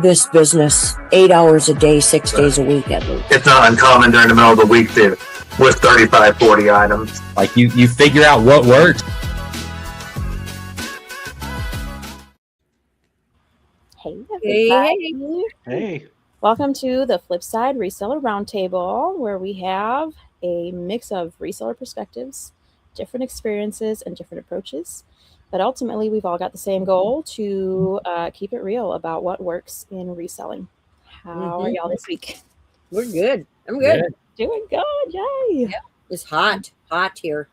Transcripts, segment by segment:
this business 8 hours a day, 6 days a week at least. It's not uncommon during the middle of the week to with 35, 40 items. Like you figure out what works. Hey, everybody. Hey. Welcome to the FlipSide Reseller Roundtable, where we have a mix of reseller perspectives, different experiences, and different approaches. But ultimately, we've all got the same goal to keep it real about what works in reselling. How are y'all this week? We're good. I'm good. Doing good. Yay. Yeah. It's hot here.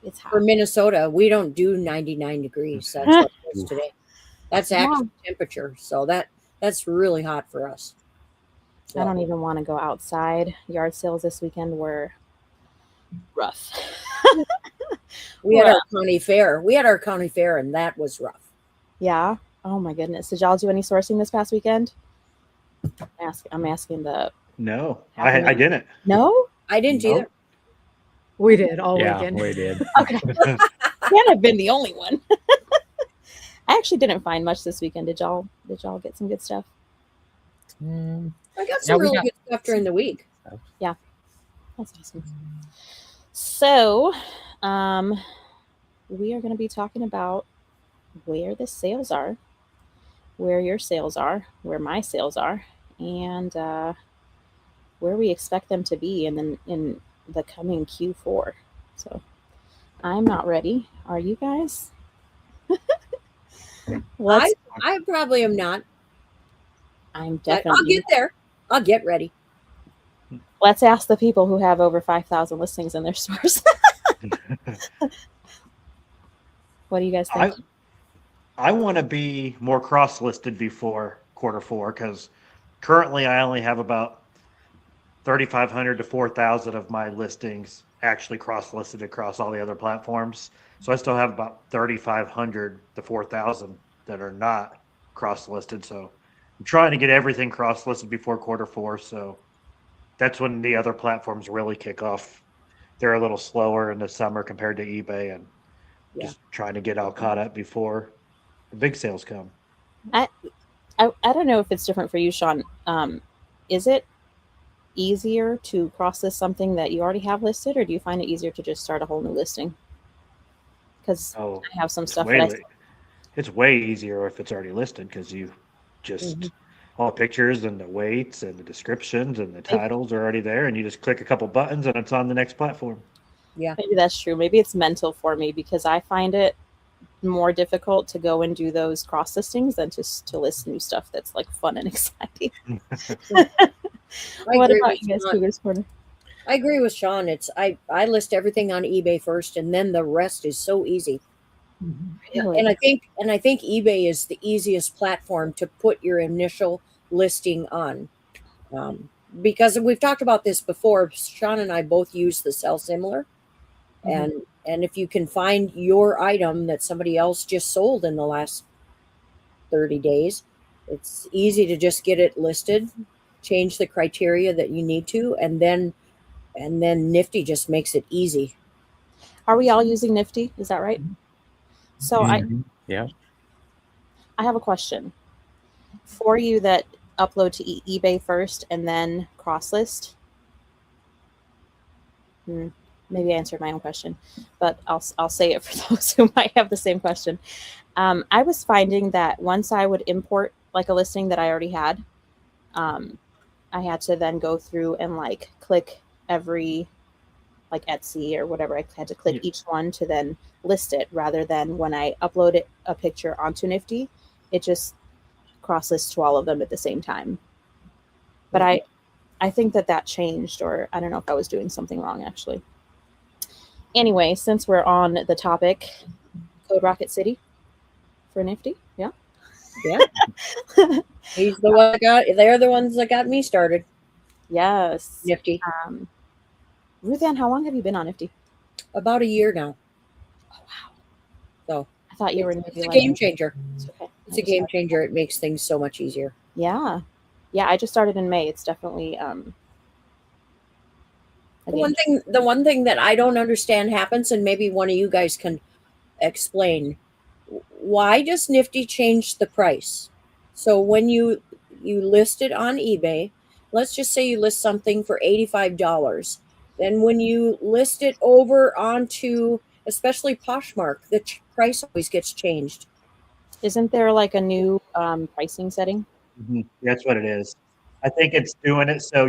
It's hot. For Minnesota, we don't do 99 degrees. That's what it is today. That's actual temperature. So that's really hot for us. So. I don't even want to go outside. Yard sales this weekend were rough. We had our county fair. And that was rough. Yeah. Oh my goodness. Did y'all do any sourcing this past weekend? I'm asking the. No, I didn't. No, I didn't either. We did all weekend. Yeah, we did. Okay. Can't have been the only one. I actually didn't find much this weekend. Did y'all get some good stuff? I got some really good stuff during the week. Yeah. That's awesome. So, we are going to be talking about where the sales are, where your sales are, where my sales are, and where we expect them to be in the coming Q4. So, I'm not ready. Are you guys? I probably am not. I'm definitely. I'll get there. I'll get ready. Let's ask the people who have over 5,000 listings in their stores. What do you guys think? I want to be more cross-listed before Q4 because currently I only have about 3,500 to 4,000 of my listings actually cross-listed across all the other platforms. So I still have about 3,500 to 4,000 that are not cross-listed. So I'm trying to get everything cross-listed before Q4. So that's when the other platforms really kick off. They're a little slower in the summer compared to eBay, and just trying to get all caught up before the big sales come. I don't know if it's different for you, Sean. Is it easier to cross-list something that you already have listed, or do you find it easier to just start a whole new listing? Because I have some stuff it's way easier if it's already listed because you just all the pictures and the weights and the descriptions and the titles are already there, and you just click a couple buttons and it's on the next platform. Yeah, maybe that's true. Maybe it's mental for me because I find it more difficult to go and do those cross listings than just to list new stuff that's like fun and exciting. What about you guys, Cougars Corner? I agree with Sean. I list everything on eBay first, and then the rest is so easy. Really? And I think eBay is the easiest platform to put your initial listing on, because we've talked about this before. Sean and I both use the sell similar, and if you can find your item that somebody else just sold in the last 30 days, it's easy to just get it listed, change the criteria that you need to, and then Nifty just makes it easy. Are we all using Nifty? Is that right? So I have a question for you that upload to eBay first and then cross list. Maybe I answered my own question, but I'll say it for those who might have the same question. I was finding that once I would import like a listing that I already had, I had to then go through and like click every, like Etsy or whatever. I had to click each one to then list it, rather than when I upload a picture onto Nifty, it just cross lists to all of them at the same time. But I think that changed, or I don't know if I was doing something wrong actually. Anyway, since we're on the topic, Code Rocket City for Nifty. Yeah. He's the one they're the ones that got me started. Yes. Nifty. Ruthanne, how long have you been on Nifty? About a year now. Oh wow. So I thought you were It's a game changer. It's okay. It's a game changer. It makes things so much easier. Yeah. I just started in May. It's definitely the one thing that I don't understand happens, and maybe one of you guys can explain, why does Nifty change the price? So when you list it on eBay, let's just say you list something for $85. Then when you list it over onto, especially Poshmark, the price always gets changed. Isn't there like a new pricing setting? That's what it is. I think it's doing it so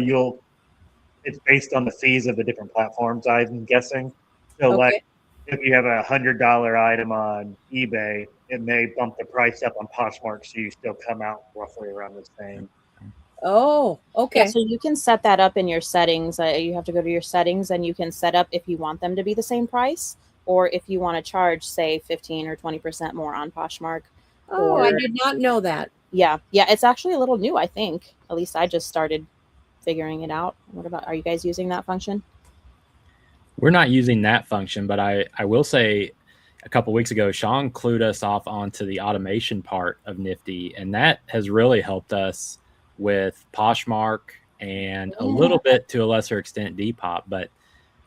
it's based on the fees of the different platforms, I'm guessing. So Okay. like if you have $100 item on eBay, it may bump the price up on Poshmark, so you still come out roughly around the same. Oh, okay. Yeah, so you can set that up in your settings. You have to go to your settings and you can set up if you want them to be the same price or if you want to charge, say, 15 or 20% more on Poshmark. Oh, I did not know that. Yeah, it's actually a little new, I think. At least I just started figuring it out. Are you guys using that function? We're not using that function, but I will say a couple weeks ago, Sean clued us off onto the automation part of Nifty, and that has really helped us with Poshmark and a little bit to a lesser extent Depop, but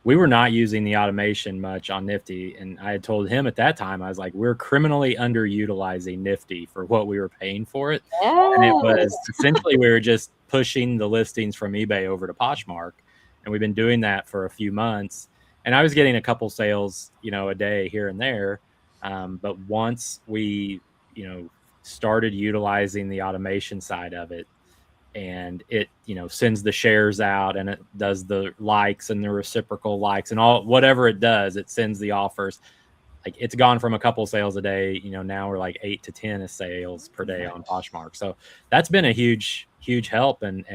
we were not using the automation much on Nifty. And I had told him at that time, I was like, we're criminally underutilizing Nifty for what we were paying for it. Yes. And it was essentially, we were just pushing the listings from eBay over to Poshmark. And we've been doing that for a few months. And I was getting a couple sales, a day here and there. But once we, started utilizing the automation side of it, and it, sends the shares out and it does the likes and the reciprocal likes and all, whatever it does, it sends the offers. Like it's gone from a couple sales a day, now we're like 8 to 10 sales per day on Poshmark. So that's been a huge help. And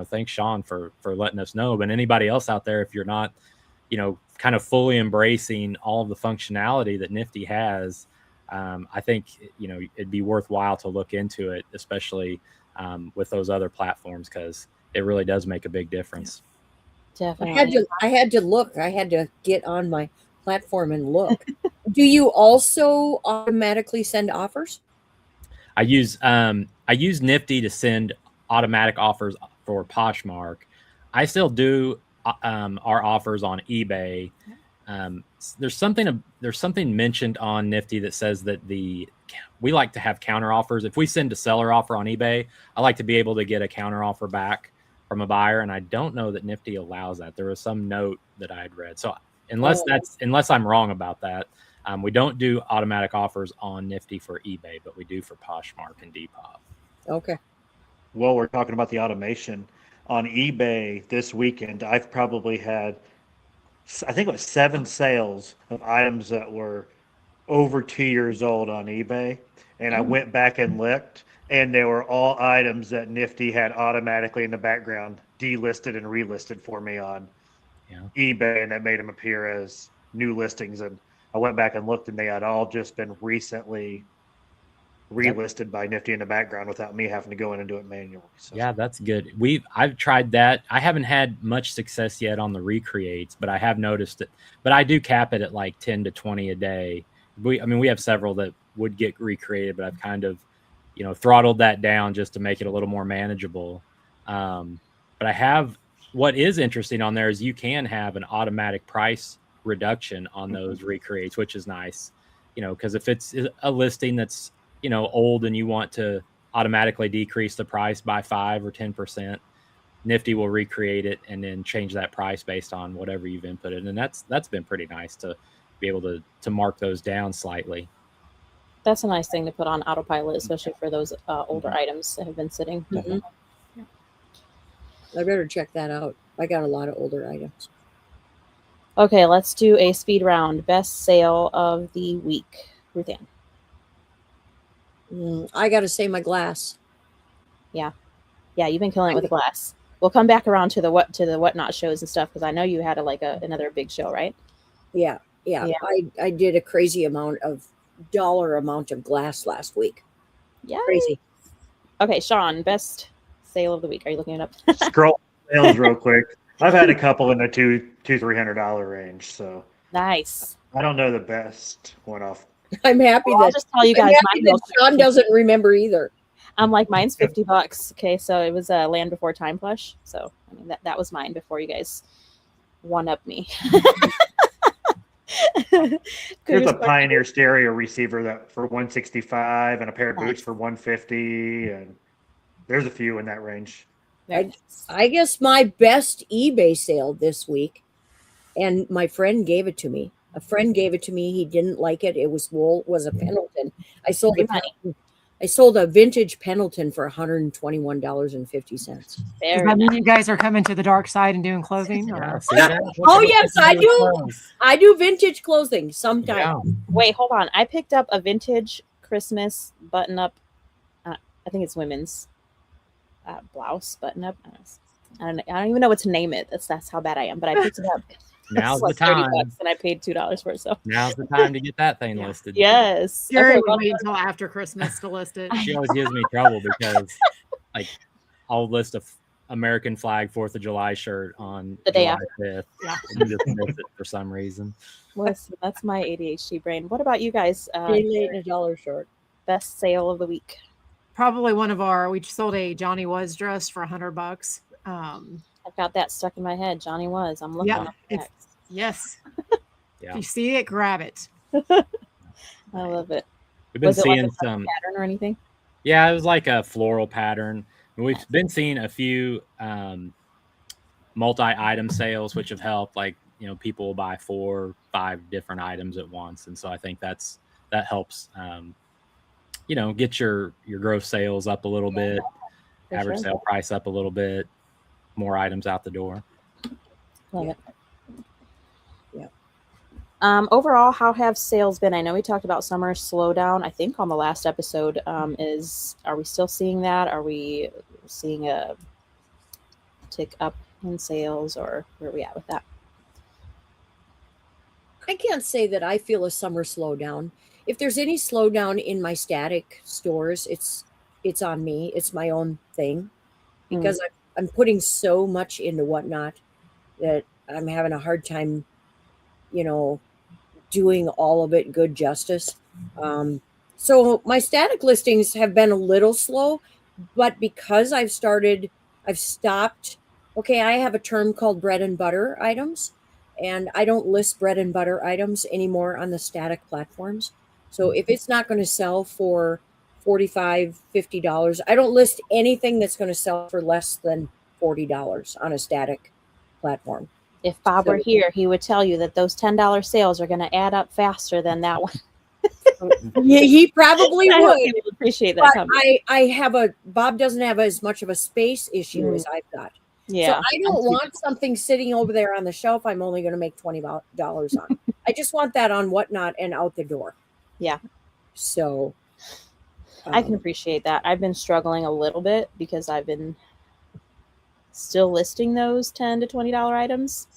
thanks Sean for letting us know. But anybody else out there, if you're not, kind of fully embracing all of the functionality that Nifty has, I think, it'd be worthwhile to look into it, especially with those other platforms, because it really does make a big difference. Definitely. I had to look. I had to get on my platform and look. Do you also automatically send offers? I use Nifty to send automatic offers for Poshmark. I still do our offers on eBay. There's something mentioned on Nifty that says that we like to have counter offers. If we send a seller offer on eBay, I like to be able to get a counter offer back from a buyer, and I don't know that Nifty allows that. There was some note that I had read. So unless I'm wrong about that, we don't do automatic offers on Nifty for eBay, but we do for Poshmark and Depop. Okay. Well, we're talking about the automation on eBay this weekend. I've probably had, I think it was 7 sales of items that were over 2 years old on eBay. And I went back and looked, and they were all items that Nifty had automatically in the background delisted and relisted for me on eBay, and that made them appear as new listings. And I went back and looked, and they had all just been recently relisted by Nifty in the background without me having to go in and do it manually. So. Yeah, that's good. I've tried that. I haven't had much success yet on the recreates, but I have noticed it. But I do cap it at like 10 to 20 a day. We have several that would get recreated, but I've kind of, throttled that down just to make it a little more manageable. But what is interesting on there is you can have an automatic price reduction on those recreates, which is nice, because if it's a listing that's, old and you want to automatically decrease the price by 5 or 10%, Nifty will recreate it and then change that price based on whatever you've inputted. And that's been pretty nice to be able to mark those down slightly. That's a nice thing to put on autopilot, especially for those older items that have been sitting. Mm-hmm. Yeah. I better check that out. I got a lot of older items. Okay, let's do a speed round. Best sale of the week, Ruthanne. I got to say my glass. Yeah, you've been killing it with the glass. We'll come back around to the whatnot shows and stuff, because I know you had another big show, right? Yeah. I did a crazy dollar amount of glass last week. Yeah, crazy. Okay, Sean, best sale of the week. Are you looking it up? Scroll sales real quick. I've had a couple in the $200-$300 range, so nice. I don't know the best one off. I'm happy I'll just tell you guys. Sean doesn't remember either. I'm like, mine's $50. Okay, so it was a Land Before Time plush. So I mean that was mine before you guys one up me. Here's a Cougars Pioneer stereo receiver that for 165 and a pair of boots for 150, and there's a few in that range. I guess my best eBay sale this week, and my friend gave it to me. A friend gave it to me. He didn't like it. It was wool. Was a Pendleton. I sold Free a money. Pendleton. I sold a vintage Pendleton for $121.50. Does Very that mean nice. you guys are coming to the dark side and doing clothing? Or? Yeah, see that? Oh yes, I do. I do vintage clothing sometimes. Yeah. Wait, hold on. I picked up a vintage Christmas button-up. I think it's women's blouse button-up. I don't even know what to name it. That's how bad I am. But I picked it up. Now's It's the like $30 time. and I paid $2 for it. So Now's the time to get that thing listed. yes, Jerry Okay, will wait until after Christmas to list it. She always gives me trouble because, like, I'll list a American flag 4th of July shirt on The day July after. 5th. Yeah. And you just miss it for some reason. listen, that's my ADHD brain. What about you guys? Day late and a dollar short. Best sale of the week. Probably we sold a Johnny Was dress for $100. I've got that stuck in my head. Johnny Was. I'm looking Yeah, at it's- that. Yes. Yeah. If you see it, grab it. I love it. We've been Was it like seeing a some. pattern or anything? Yeah, it was like a floral pattern. We've been seeing a few multi-item sales, which have helped. Like, people will buy 4 or 5 different items at once, and so I think that helps. Get your gross sales up a little bit, For average sure. sale price up a little bit, more items out the door. Love Yeah. it. Yeah. Overall, how have sales been? I know we talked about summer slowdown, I think, on the last episode. Are we still seeing that? Are we seeing a tick up in sales, or where are we at with that? I can't say that I feel a summer slowdown. If there's any slowdown in my static stores, it's on me. It's my own thing because I'm putting so much into Whatnot that I'm having a hard time, doing all of it good justice. So my static listings have been a little slow, but because I've stopped. Okay, I have a term called bread and butter items, and I don't list bread and butter items anymore on the static platforms. So if it's not going to sell for $45, $50, I don't list anything that's going to sell for less than $40 on a static platform. If Bob were So- here, he would tell you that those $10 sales are going to add up faster than that one. Yeah, he probably I hope would. he would appreciate that But comment. Bob doesn't have as much of a space issue as I've got. Yeah. So I don't want something sitting over there on the shelf I'm only going to make $20 on. I just want that on Whatnot and out the door. Yeah. So I can appreciate that. I've been struggling a little bit because I've been still listing those $10 to $20 items.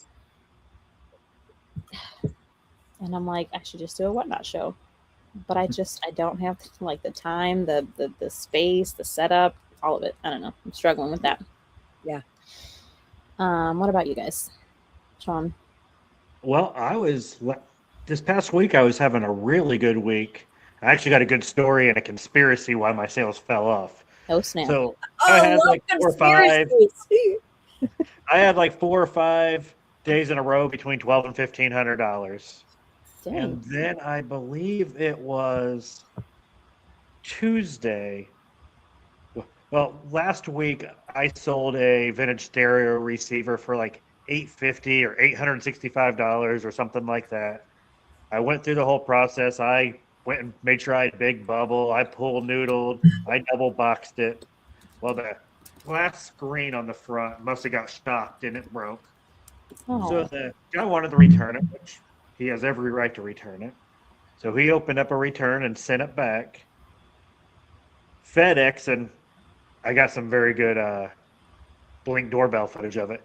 And I'm like, I should just do a Whatnot show. But I don't have the time, the space, the setup, all of it. I don't know. I'm struggling with that. Yeah. What about you guys? Sean? Well, this past week, I was having a really good week. I actually got a good story and a conspiracy why my sales fell off. Oh, snap. So I had like 4 or 5. I had like 4 or 5 days in a row between $1,200 and $1,500. Dang. And then I believe it was Tuesday. Well, last week I sold a vintage stereo receiver for like $850 or $865 or something like that. I went through the whole process. I went and made sure I had big bubble. I pull noodled. I double boxed it. Well, the glass screen on the front must have got shocked and it broke. Oh. So the guy wanted to return it, which he has every right to return it. So he opened up a return and sent it back. FedEx, and I got some very good Blink doorbell footage of it.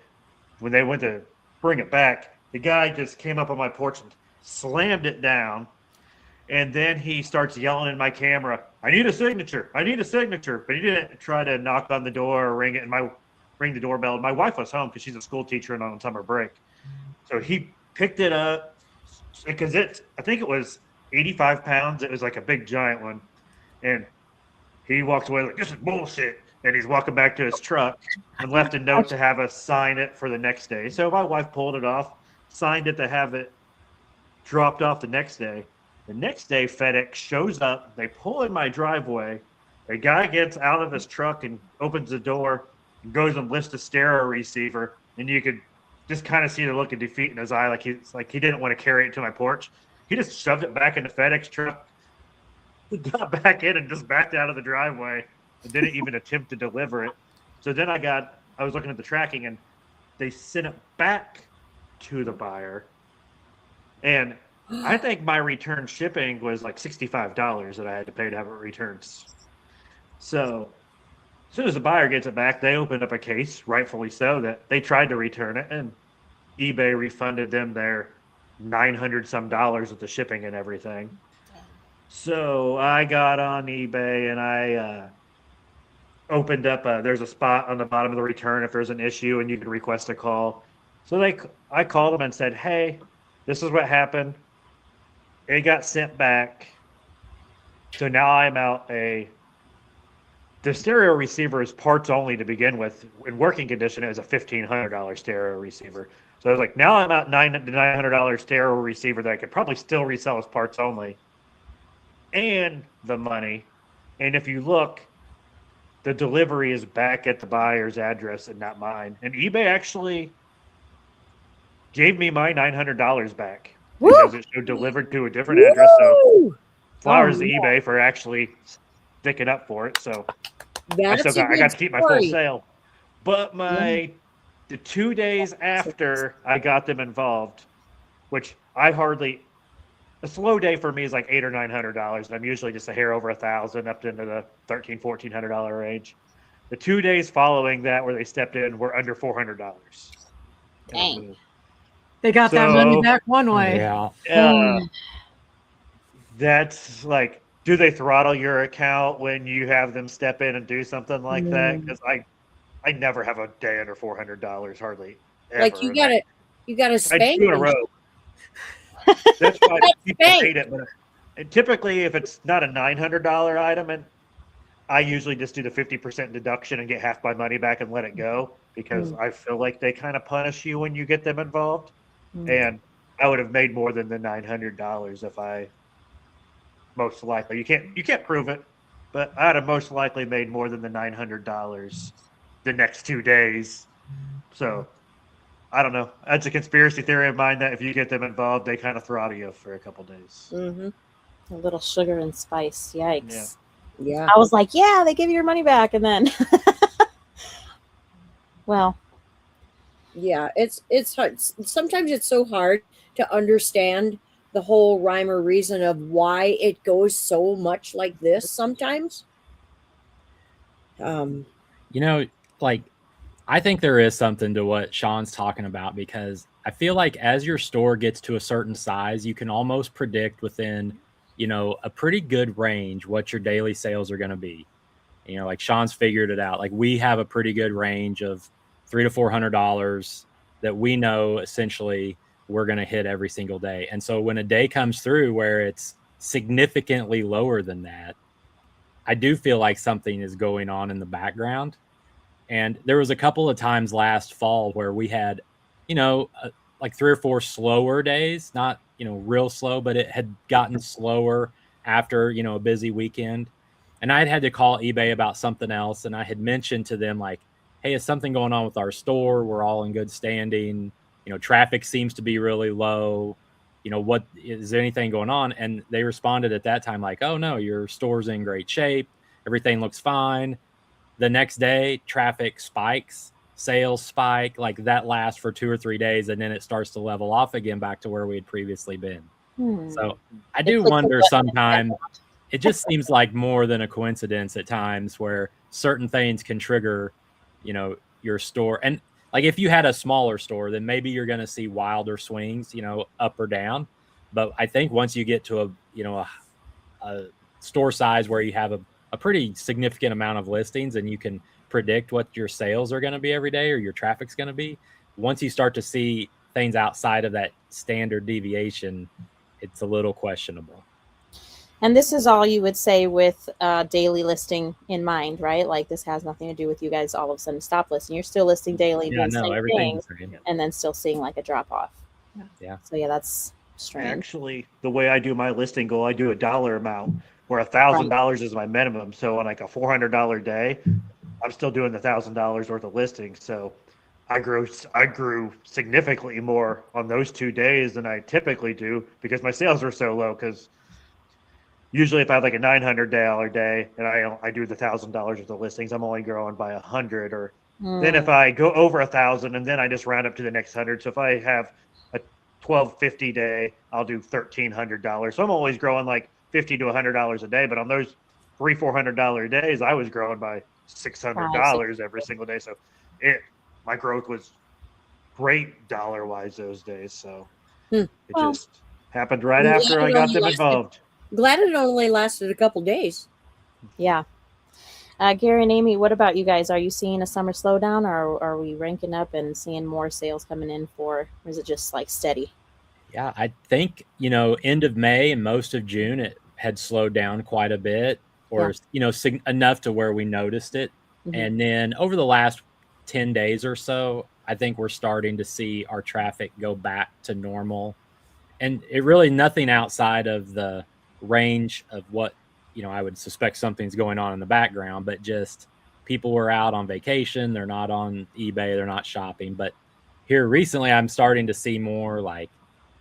When they went to bring it back, the guy just came up on my porch and slammed it down. And then he starts yelling in my camera, I need a signature. I need a signature. But he didn't try to knock on the door or ring it and ring the doorbell. My wife was home because she's a school teacher and on summer break. So he picked it up because I think it was 85 pounds. It was like a big giant one. And he walked away like, this is bullshit. And he's walking back to his truck and left a note to have us sign it for the next day. So my wife pulled it off, signed it to have it dropped off the next day. The next day, FedEx shows up. They pull in my driveway. A guy gets out of his truck and opens the door and goes and lifts a stereo receiver. And you could just kind of see the look of defeat in his eye, like he didn't want to carry it to my porch. He just shoved it back in the FedEx truck, got back in, and just backed out of the driveway and didn't even attempt to deliver it. So then I was looking at the tracking, and they sent it back to the buyer. And I think my return shipping was like $65 that I had to pay to have it returned. So as soon as the buyer gets it back, they opened up a case, rightfully so, that they tried to return it, and eBay refunded them their $900 some with the shipping and everything. So I got on eBay and I opened up there's a spot on the bottom of the return if there's an issue, and you can request a call. So I called them and said, hey, this is what happened. It got sent back. So now I'm out the stereo receiver is parts only to begin with. In working condition, it was a $1,500 stereo receiver. So I was like, now I'm out $900 stereo receiver that I could probably still resell as parts only. And the money. And if you look, the delivery is back at the buyer's address and not mine. And eBay actually gave me my $900 back. Woo! Because it showed delivered to a different address. So flowers to eBay for actually sticking up for it. So I got to keep my full sale. But the 2 days after I got them involved, which a slow day for me is like $800 or $900, and I'm usually just a hair over $1,000 up into the $1,300, $1,400 range. The 2 days following that, where they stepped in, were under $400. Dang. They got that money back one way. Yeah. That's like, do they throttle your account when you have them step in and do something like that? Because I never have a day under $400, hardly ever. Like you gotta spank 2 in a row. That's why people hate it. But typically, if it's not a $900 item, and I usually just do the 50% deduction and get half my money back and let it go, because I feel like they kind of punish you when you get them involved. And I would have made more than the $900 if I most likely. You can't prove it, but I'd have most likely made more than the $900 the next 2 days. So I don't know. That's a conspiracy theory of mine that if you get them involved, they kind of throttle you for a couple days. Mm-hmm. A little sugar and spice. Yikes. Yeah. I was like, yeah, they give you your money back. And then, well. Yeah, it's hard. Sometimes it's so hard to understand the whole rhyme or reason of why it goes so much like this sometimes. Like, I think there is something to what Sean's talking about, because I feel like as your store gets to a certain size, you can almost predict within, a pretty good range what your daily sales are going to be. Like Sean's figured it out. Like, we have a pretty good range of $300 to $400 that we know essentially we're going to hit every single day. And so when a day comes through where it's significantly lower than that, I do feel like something is going on in the background. And there was a couple of times last fall where we had, like 3 or 4 slower days, not, real slow, but it had gotten slower after, a busy weekend. And I'd had to call eBay about something else. And I had mentioned to them, like, hey, is something going on with our store? We're all in good standing. Traffic seems to be really low. What is there anything going on? And they responded at that time like, oh no, your store's in great shape. Everything looks fine. The next day, traffic spikes, sales spike, like that lasts for 2 or 3 days. And then it starts to level off again back to where we had previously been. So I do wonder sometimes, it just seems like more than a coincidence at times where certain things can trigger, your store. And like, if you had a smaller store, then maybe you're going to see wilder swings, up or down. But I think once you get to a store size where you have a pretty significant amount of listings and you can predict what your sales are going to be every day or your traffic's going to be, once you start to see things outside of that standard deviation, it's a little questionable. And this is all you would say with daily listing in mind, right? Like, this has nothing to do with you guys all of a sudden stop listing. You're still listing daily, doing the same things, and then still seeing like a drop off. Yeah. So yeah, that's strange. Actually, the way I do my listing goal, I do a dollar amount where $1,000 is my minimum. So on like a $400 day, I'm still doing the $1,000 worth of listings. So I grew significantly more on those 2 days than I typically do because my sales are so low. Because usually if I have like a $900 day and I do the $1,000 worth of listings, I'm only growing by 100. Or then if I go over 1,000 and then I just round up to the next 100. So if I have a 1250 day, I'll do $1,300. So I'm always growing like $50 to $100 a day. But on those $400 days, I was growing by $600 every single day. So my growth was great dollar wise those days. So it just happened right after I got them involved. Glad it only lasted a couple days. Yeah. Gary and Amy, what about you guys? Are you seeing a summer slowdown, or are we ranking up and seeing more sales coming in or is it just like steady? Yeah, I think, end of May and most of June, it had slowed down quite a bit, or, enough to where we noticed it. Mm-hmm. And then over the last 10 days or so, I think we're starting to see our traffic go back to normal. And it really nothing outside of the range of what, I would suspect something's going on in the background, but just people were out on vacation. They're not on eBay. They're not shopping. But here recently, I'm starting to see more like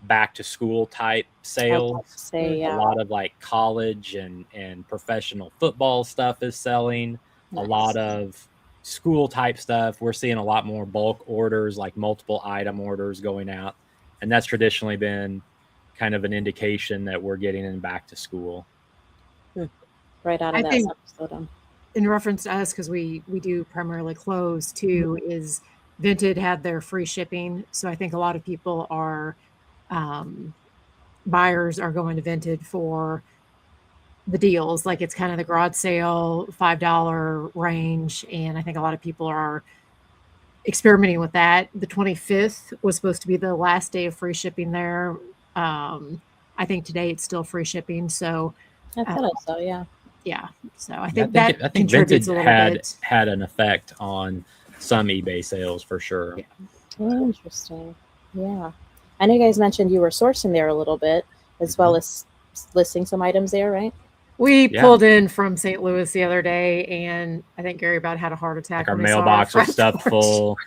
back to school type sales. A lot of like college and professional football stuff is selling. Nice. A lot of school type stuff. We're seeing a lot more bulk orders, like multiple item orders going out. And that's traditionally been kind of an indication that we're getting in back to school. Right out of that summer slowdown. In reference to us, because we do primarily clothes too, is Vinted had their free shipping. So I think a lot of people are buyers are going to Vinted for the deals. Like it's kind of the garage sale, $5 range. And I think a lot of people are experimenting with that. The 25th was supposed to be the last day of free shipping there. I think today it's still free shipping. So I thought so, yeah. Yeah. So I think contributes Vinted a little bit. had an effect on some eBay sales for sure. Yeah. Oh, interesting. Yeah. I know you guys mentioned you were sourcing there a little bit as well as listing some items there, right? We pulled in from St. Louis the other day, and I think Gary about had a heart attack. Like our mailbox was stuffed full,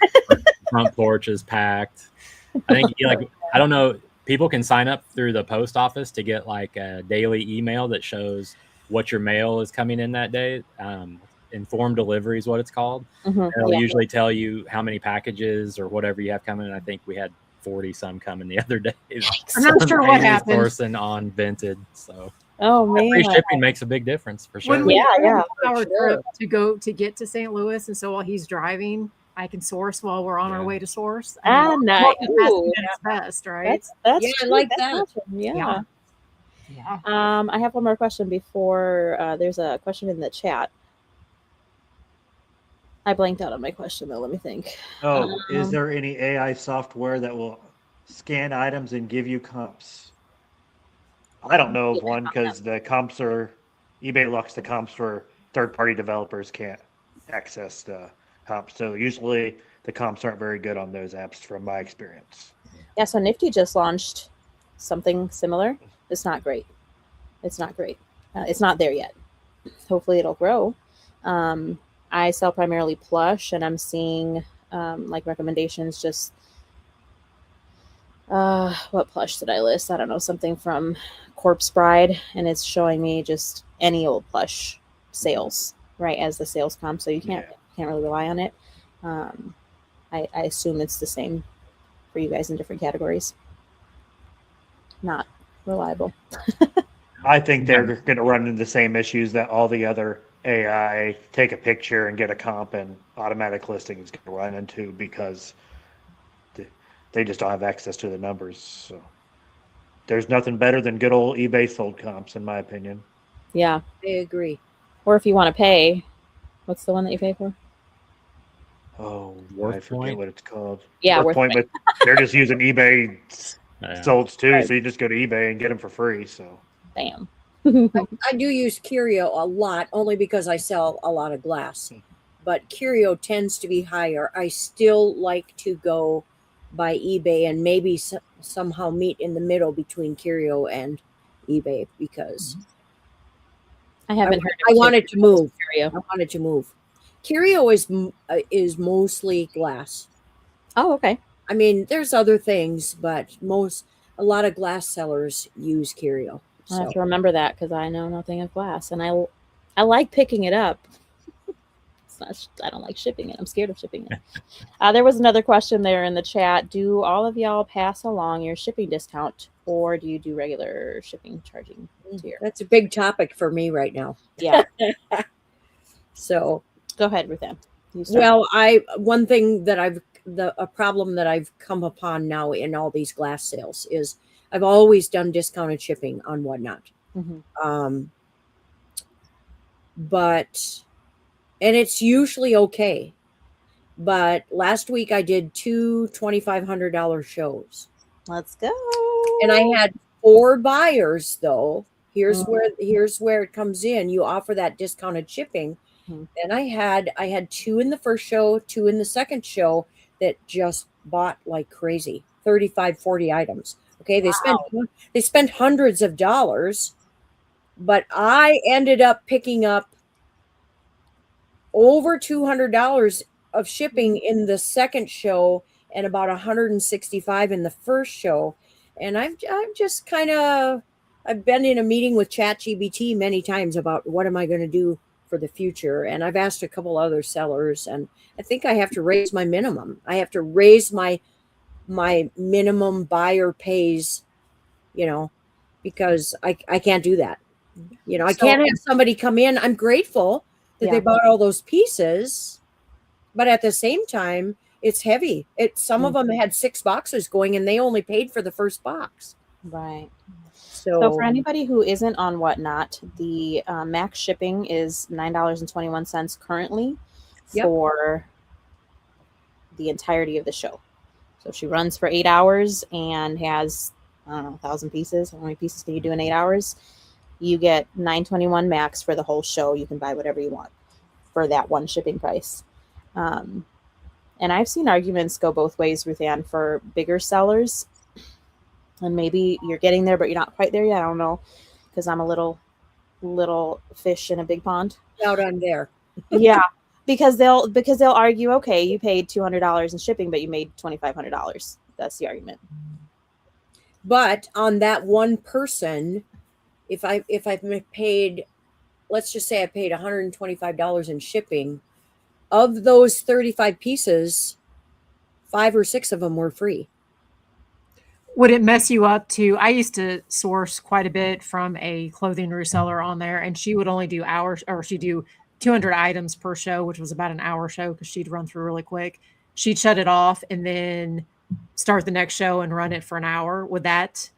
front porch is packed. I think I don't know. People can sign up through the post office to get like a daily email that shows what your mail is coming in that day. Informed delivery is what it's called. It'll usually tell you how many packages or whatever you have coming. And I think we had 40 some coming the other day. I'm not sure what happened. Person on Vinted. So man, free shipping makes a big difference for sure. When we our trip to get to St. Louis, and so while he's driving, I can source while we're on our way to source. Nice. That's best, right? That's I like that. Awesome. Yeah. I have one more question before there's a question in the chat. I blanked out on my question though. Let me think. Is there any AI software that will scan items and give you comps? I don't know of one because the comps are eBay locks the comps for third-party developers can't access the comps. So usually the comps aren't very good on those apps from my experience. Yeah, so Nifty just launched something similar. It's not great. It's not there yet. Hopefully it'll grow. I sell primarily plush, and I'm seeing like recommendations just what plush did I list? I don't know, something from Corpse Bride, and it's showing me just any old plush sales, right, as the sales comp. So you can't really rely on it. I assume it's the same for you guys in different categories. Not reliable. I think they're going to run into the same issues that all the other AI take a picture and get a comp and automatic listings going to run into because they just don't have access to the numbers. So there's nothing better than good old eBay sold comps, in my opinion. Yeah, I agree. Or if you want to pay, what's the one that you pay for? Oh, I forget Point? what it's called. Yeah, Worth Point, but they're just using eBay solds too, Right. so you just go to eBay and get them for free. So, Bam. I do use Curio a lot only because I sell a lot of glass, but Curio tends to be higher. I still like to go by eBay and maybe somehow meet in the middle between Curio and eBay, because I haven't heard. I wanted to move. Curio. I wanted to move. Curio is mostly glass. Oh, okay. I mean, there's other things, but a lot of glass sellers use Curio. I have So to remember that because I know nothing of glass, and I like picking it up. I don't like shipping it. I'm scared of shipping it. There was another question there in the chat. Do all of y'all pass along your shipping discount, or do you do regular shipping charging tier? that's a big topic for me right now. Yeah. So Go ahead, Ruthanne. You start. well, one thing that a problem that I've come upon now in all these glass sales is I've always done discounted shipping on Whatnot. Mhm. But and it's usually okay. But last week I did two $2,500 shows. Let's go. And I had 4 buyers though. Here's Mhm. where it comes in. You offer that discounted shipping. Mhm. And I had 2 in the first show, 2 in the second show that just bought like crazy. 35, 40 items. Okay, they spent hundreds of dollars, but I ended up picking up over $200 of shipping in the second show and about 165 in the first show. And I'm just kind of I've been in a meeting with ChatGPT many times about what am I going to do for the future, and I've asked a couple other sellers, and I think I have to raise my minimum. I have to raise my minimum buyer pays, because I can't do that. I can't have somebody come in. I'm grateful that they bought all those pieces, but at the same time, it's heavy. Some of them had 6 boxes going, and they only paid for the first box. Right. So for anybody who isn't on Whatnot, the max shipping is $9.21 currently for the entirety of the show. So she runs for 8 hours and has, I don't know, 1,000 pieces. How many pieces can you do in 8 hours? You get $9.21 max for the whole show. You can buy whatever you want for that one shipping price. And I've seen arguments go both ways, Ruthanne, for bigger sellers. And maybe you're getting there, but you're not quite there yet. I don't know, because I'm a little fish in a big pond. Out on there. Yeah, because they'll argue, okay, you paid $200 in shipping, but you made $2,500. That's the argument. But on that one person, if I've paid, let's just say I paid $125 in shipping, of those 35 pieces, 5 or 6 of them were free. Would it mess you up to? I used to source quite a bit from a clothing reseller on there, and she would only do hours, or she'd do 200 items per show, which was about an hour show because she'd run through really quick. She'd shut it off and then start the next show and run it for an hour. Would that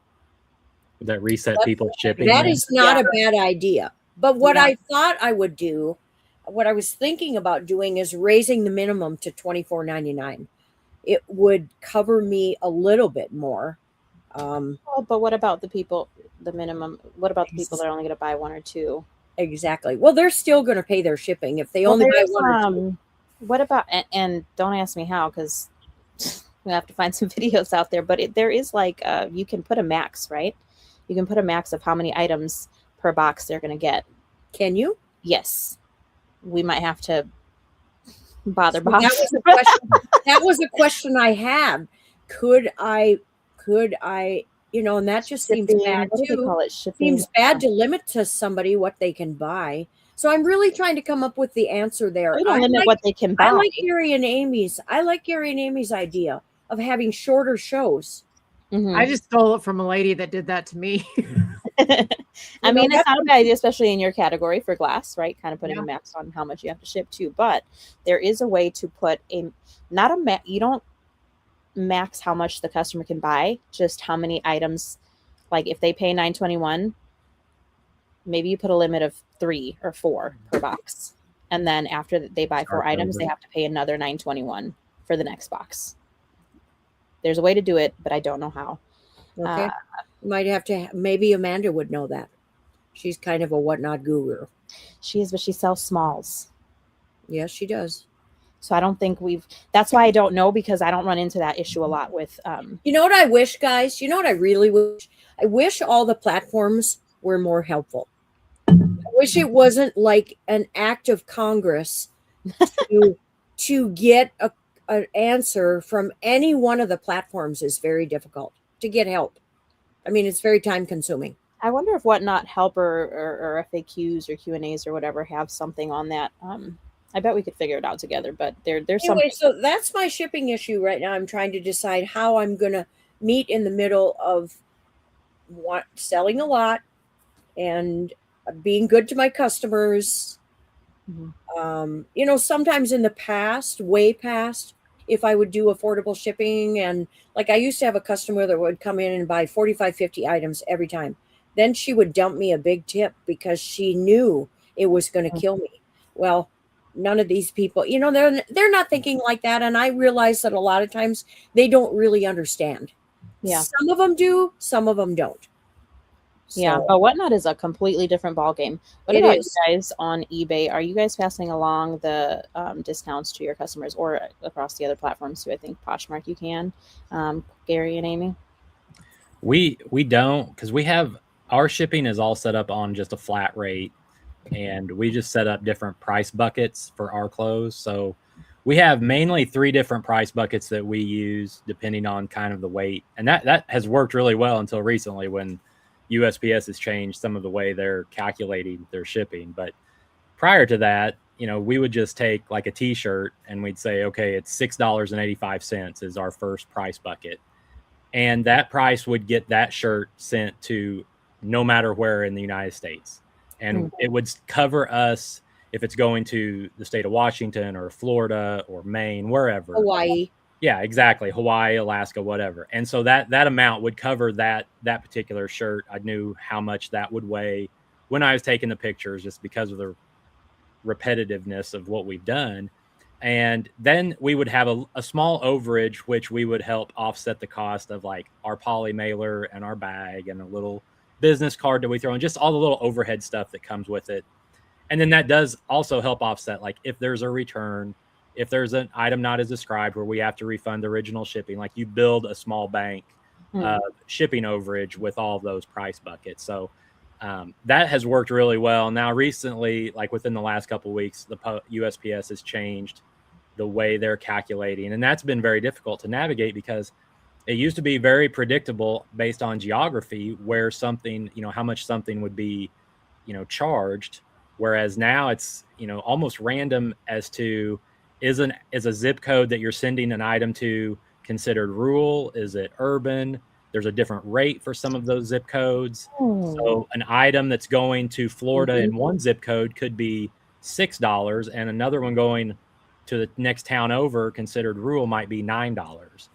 reset people's shipping? That is not a bad idea. But what I thought I would do, what I was thinking about doing, is raising the minimum to $24.99. It would cover me a little bit more. But what about the people, the minimum? What about the people that are only going to buy 1 or 2? Exactly. Well, they're still going to pay their shipping if they only buy 1 or 2. What about, and don't ask me how, because we have to find some videos out there, but there is like, you can put a max, right? You can put a max of how many items per box they're going to get. Can you? Yes. We might have to bother So Bob. that was a question I had. Could I, and that just seems bad What do they too. call it? Shipping. Seems bad to limit to somebody what they can buy. So I'm really trying to come up with the answer there. We don't limit what they can buy. I like Gary and Amy's idea of having shorter shows. Mhm. I just stole it from a lady that did that to me. I mean, it's not a bad idea, especially in your category for glass, right? Kind of putting a max on how much you have to ship to. But there is a way to put you don't max how much the customer can buy, just how many items. Like if they pay $9.21, maybe you put a limit of 3 or 4 per box. And then after they buy 4 items, they have to pay another $9.21 for the next box. There's a way to do it, but I don't know how. Okay. Might have to, maybe Amanda would know that. She's kind of a Whatnot guru. She is, but she sells smalls. Yes, she does. So I don't think that's why I don't know, because I don't run into that issue a lot with, You know what I wish, guys? You know what I really wish? I wish all the platforms were more helpful. I wish it wasn't like an act of Congress to get an answer from any one of the platforms is very difficult to get help. I mean, it's very time consuming. I wonder if Whatnot help or FAQs or Q&As or whatever have something on that. I bet we could figure it out together, but there's Anyway, something. so that's my shipping issue right now. I'm trying to decide how I'm going to meet in the middle of selling a lot and being good to my customers. You know, sometimes in the past, way past, if I would do affordable shipping, and like I used to have a customer that would come in and buy 45, 50 items every time. Then she would dump me a big tip because she knew it was going to kill me. Well, none of these people, you know, they're not thinking like that. And I realize that a lot of times they don't really understand. Yeah. Some of them do, some of them don't. Yeah, So, but Whatnot is a completely different ballgame. What It about is. you guys on eBay? Are you guys passing along the discounts to your customers, or across the other platforms too? I think Poshmark you can. Gary and Amy? We don't, because we have our shipping is all set up on just a flat rate, and we just set up different price buckets for our clothes. So we have mainly 3 different price buckets that we use depending on kind of the weight, and that has worked really well until recently when USPS has changed some of the way they're calculating their shipping. But prior to that, you know, we would just take like a t-shirt and we'd say, okay, it's $6.85 is our first price bucket. And that price would get that shirt sent to no matter where in the United States. And it would cover us if it's going to the state of Washington or Florida or Maine, wherever. Hawaii. Yeah, exactly. Hawaii, Alaska, whatever. And so that amount would cover that particular shirt. I knew how much that would weigh when I was taking the pictures, just because of the repetitiveness of what we've done. And then we would have a small overage, which we would help offset the cost of like our poly mailer and our bag and a little business card that we throw in, just all the little overhead stuff that comes with it. And then that does also help offset, like if there's a return, if there's an item not as described where we have to refund the original shipping, like you build a small bank shipping overage with all of those price buckets. So that has worked really well. Now, recently, like within the last couple of weeks, the USPS has changed the way they're calculating. And that's been very difficult to navigate because it used to be very predictable based on geography where something, you know, how much something would be, you know, charged. Whereas now it's, you know, almost random as to is a zip code that you're sending an item to considered rural? Is it urban? There's a different rate for some of those zip codes. So an item that's going to Florida in one zip code could be $6, and another one going to the next town over considered rural might be $9.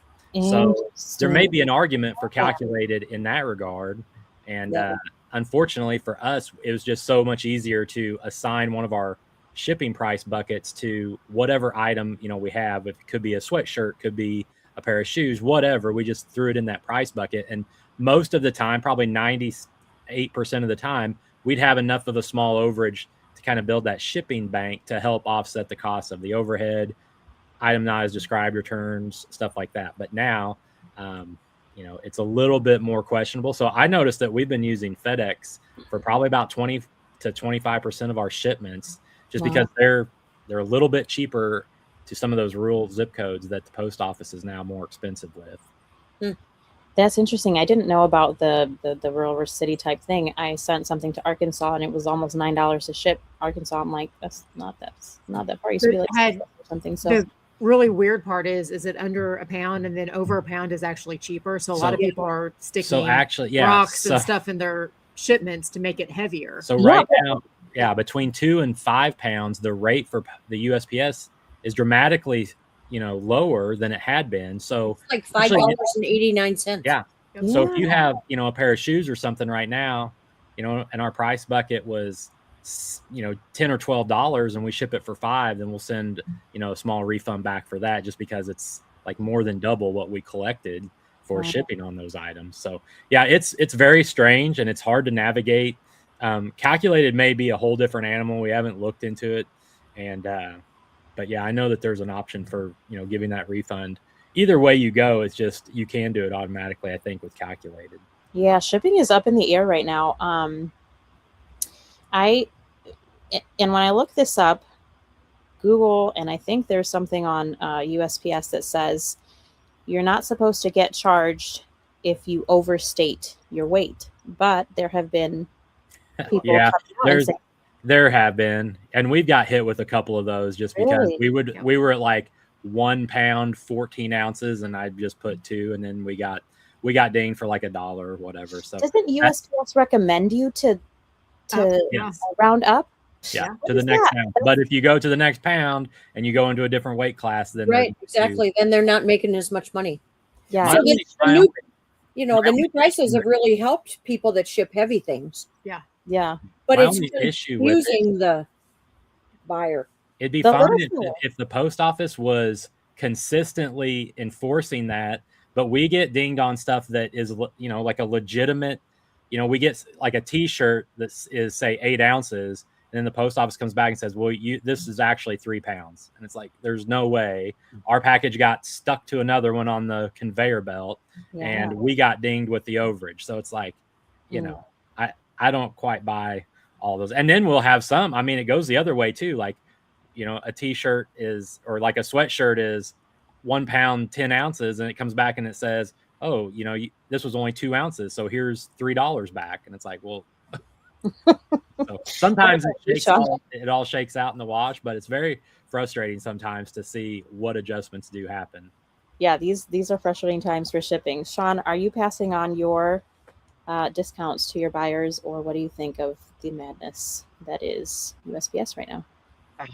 So there may be an argument for calculated in that regard. And unfortunately for us, it was just so much easier to assign one of our shipping price buckets to whatever item, you know, we have. It could be a sweatshirt, could be a pair of shoes, whatever. We just threw it in that price bucket. And most of the time, probably 98% of the time, we'd have enough of a small overage to kind of build that shipping bank to help offset the cost of the overhead, item not as described returns, stuff like that. But now, you know, it's a little bit more questionable. So I noticed that we've been using FedEx for probably about 20 to 25% of our shipments, just because they're a little bit cheaper to some of those rural zip codes that the post office is now more expensive with. That's interesting. I didn't know about the rural versus city type thing. I sent something to Arkansas and it was almost $9 to ship. Arkansas, I'm like, that's not that far. It used to be like $6 or something. So the really weird part is it under a pound, and then over a pound is actually cheaper. So a lot of people are sticking rocks and stuff in their shipments to make it heavier. So right now, between 2 and 5 pounds, the rate for the USPS is dramatically, you know, lower than it had been. So it's like $5.89. Yeah. So if you have, you know, a pair of shoes or something right now, you know, and our price bucket was, you know, $10 or $12 and we ship it for $5, then we'll send, you know, a small refund back for that, just because it's like more than double what we collected for shipping on those items. So yeah, it's very strange and it's hard to navigate. Calculated may be a whole different animal. We haven't looked into it. And But yeah, I know that there's an option for, giving that refund. Either way you go, it's just you can do it automatically, I think, with calculated. Yeah, shipping is up in the air right now. And when I look this up, Google, and I think there's something on USPS that says you're not supposed to get charged if you overstate your weight. But there have been people Yeah, coming out and saying, there have been, and we've got hit with a couple of those just because Really? we were at like 1 pound, 14 ounces, and I just put 2, and then we got dinged for like $1 or whatever. So doesn't USPS recommend you to Yes. round up? Yeah, What to the is next that? pound. But if you go to the next pound and you go into a different weight class, then Right, exactly. Then they're not making as much money. Yeah. So the new, the my new prices have really helped people that ship heavy things. Yeah. But My it's only issue with confusing the buyer. It'd be The fine little if the post office was consistently enforcing that, but we get dinged on stuff that is, like a legitimate, we get like a t-shirt that is say 8 ounces, and then the post office comes back and says, well, this is actually 3 pounds. And it's like, there's no way. Our package got stuck to another one on the conveyor belt, and we got dinged with the overage. So it's like, I don't quite buy all those. And then we'll have some, it goes the other way too. Like, a t-shirt is, or like a sweatshirt is 1 pound, 10 ounces. And it comes back and it says, oh, this was only 2 ounces. So here's $3 back. And it's like, well, so sometimes it all shakes out in the wash, but it's very frustrating sometimes to see what adjustments do happen. Yeah, these are frustrating times for shipping. Sean, are you passing on your discounts to your buyers, or what do you think of the madness that is USPS right now?